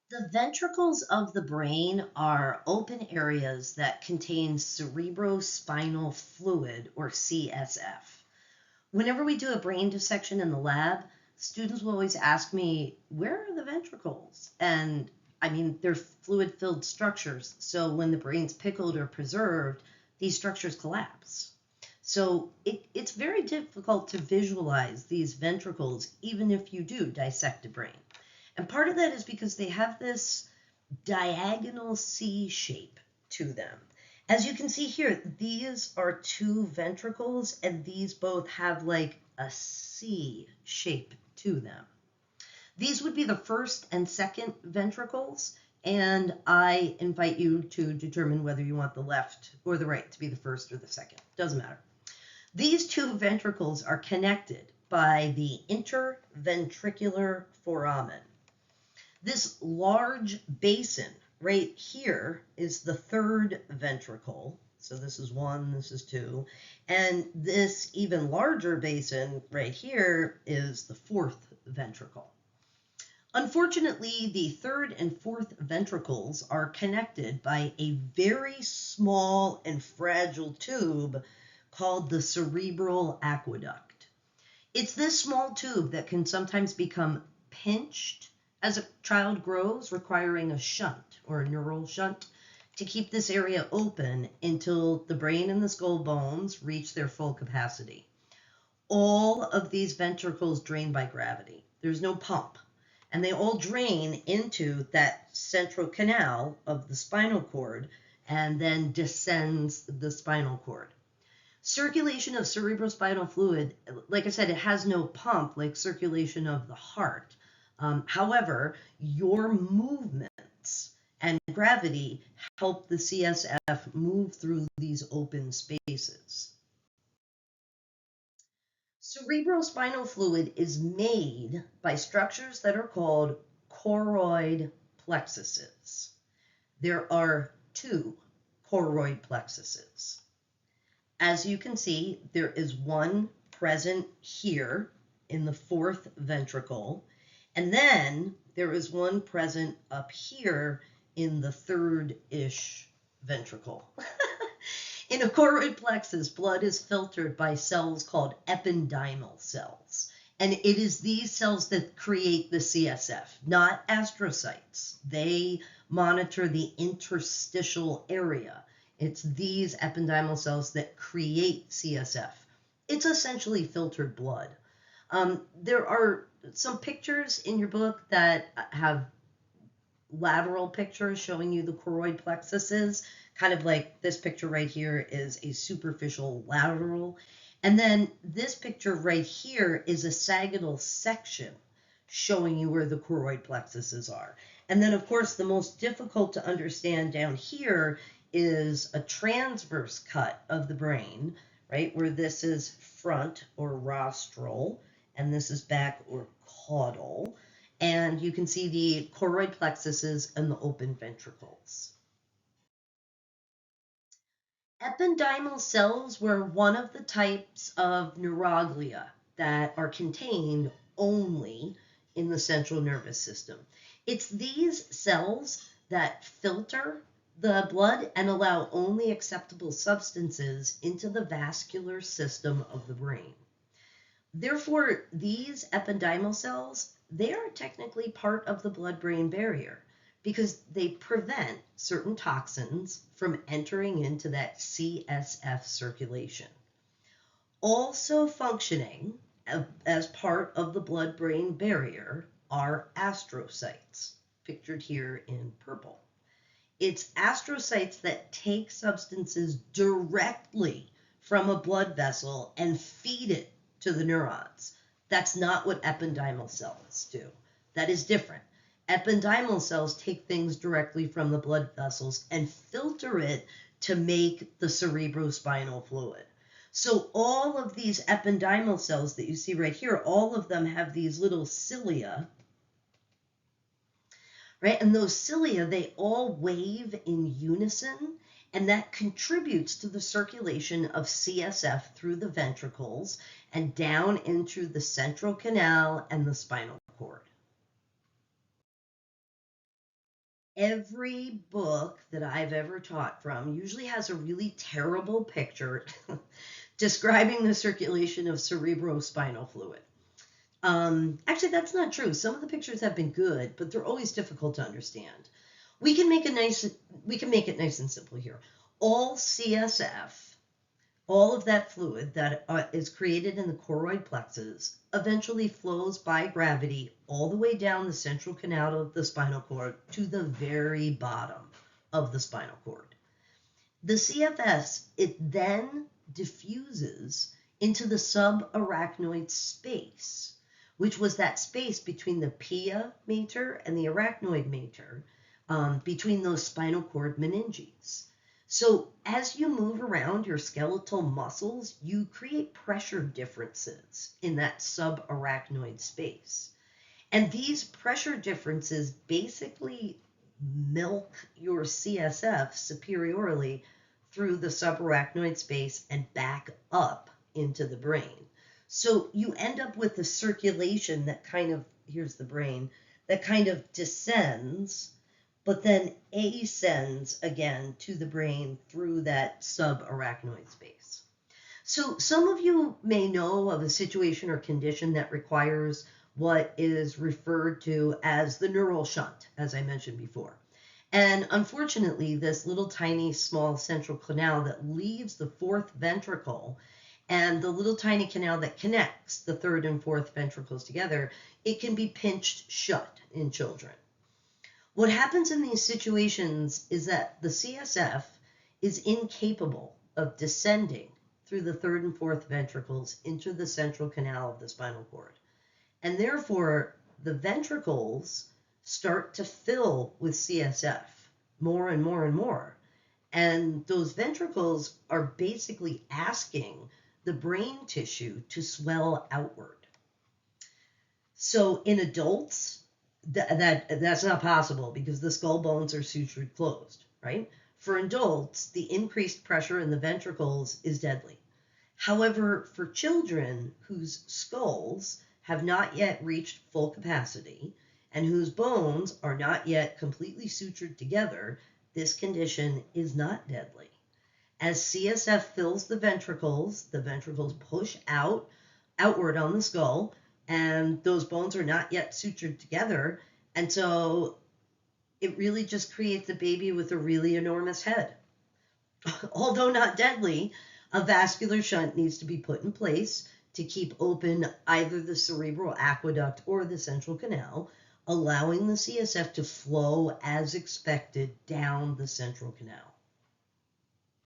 The ventricles of the brain are open areas that contain cerebrospinal fluid, or CSF. Whenever we do a brain dissection in the lab, students will always ask me, where are the ventricles? And I mean, they're fluid filled structures. So when the brain's pickled or preserved, these structures collapse. So it's very difficult to visualize these ventricles, even if you do dissect a brain. And part of that is because they have this diagonal C shape to them. As you can see here, these are two ventricles, and these both have like a C shape to them. These would be the first and second ventricles, and I invite you to determine whether you want the left or the right to be the first or the second. Doesn't matter. These two ventricles are connected by the interventricular foramen. This large basin right here is the third ventricle. So this is one, this is two. And this even larger basin right here is the fourth ventricle. Unfortunately, the third and fourth ventricles are connected by a very small and fragile tube called the cerebral aqueduct. It's this small tube that can sometimes become pinched as a child grows, requiring a shunt or a neural shunt to keep this area open until the brain and the skull bones reach their full capacity. All of these ventricles drain by gravity. There's no pump, and they all drain into that central canal of the spinal cord and then descends the spinal cord. Circulation of cerebrospinal fluid, like I said, it has no pump like circulation of the heart. However, your movements and gravity help the CSF move through these open spaces. Cerebrospinal fluid is made by structures that are called choroid plexuses. There are two choroid plexuses. As you can see, there is one present here in the fourth ventricle, and then there is one present up here in the third-ish ventricle. In a choroid plexus, blood is filtered by cells called ependymal cells. And it is these cells that create the CSF, not astrocytes. They monitor the interstitial area. It's these ependymal cells that create CSF. It's essentially filtered blood. There are some pictures in your book that have lateral pictures showing you the choroid plexuses, kind of like this picture right here is a superficial lateral. And then this picture right here is a sagittal section showing you where the choroid plexuses are. And then, of course, the most difficult to understand down here is a transverse cut of the brain, right, where this is front or rostral, and this is back or caudal. And you can see the choroid plexuses and the open ventricles. Ependymal cells were one of the types of neuroglia that are contained only in the central nervous system. It's these cells that filter the blood and allow only acceptable substances into the vascular system of the brain. Therefore, these ependymal cells, they are technically part of the blood-brain barrier because they prevent certain toxins from entering into that CSF circulation. Also functioning as part of the blood-brain barrier are astrocytes, pictured here in purple. It's astrocytes that take substances directly from a blood vessel and feed it to the neurons. That's not what ependymal cells do. That is different. Ependymal cells take things directly from the blood vessels and filter it to make the cerebrospinal fluid. So all of these ependymal cells that you see right here, all of them have these little cilia, right? And those cilia, they all wave in unison, and that contributes to the circulation of CSF through the ventricles and down into the central canal and the spinal cord. Every book that I've ever taught from usually has a really terrible picture describing the circulation of cerebrospinal fluid. Actually, that's not true. Some of the pictures have been good, but they're always difficult to understand. We can make it nice and simple here. All CSF, all of that fluid that is created in the choroid plexus eventually flows by gravity all the way down the central canal of the spinal cord to the very bottom of the spinal cord. The CFS, it then diffuses into the subarachnoid space, which was that space between the pia mater and the arachnoid mater, between those spinal cord meninges. So as you move around your skeletal muscles, you create pressure differences in that subarachnoid space. And these pressure differences basically milk your CSF superiorly through the subarachnoid space and back up into the brain. So you end up with a circulation that kind of, here's the brain, that kind of descends, but then ascends again to the brain through that subarachnoid space. So some of you may know of a situation or condition that requires what is referred to as the neural shunt, as I mentioned before. And unfortunately, this little tiny small central canal that leaves the fourth ventricle and the little tiny canal that connects the third and fourth ventricles together, it can be pinched shut in children. What happens in these situations is that the CSF is incapable of descending through the third and fourth ventricles into the central canal of the spinal cord. And therefore, the ventricles start to fill with CSF more and more and more. And those ventricles are basically asking the brain tissue to swell outward. So in adults, that's not possible because the skull bones are sutured closed, right? For adults, the increased pressure in the ventricles is deadly. However, for children whose skulls have not yet reached full capacity and whose bones are not yet completely sutured together, this condition is not deadly. As CSF fills the ventricles push outward on the skull, and those bones are not yet sutured together. And so it really just creates a baby with a really enormous head. Although not deadly, a vascular shunt needs to be put in place to keep open either the cerebral aqueduct or the central canal, allowing the CSF to flow as expected down the central canal.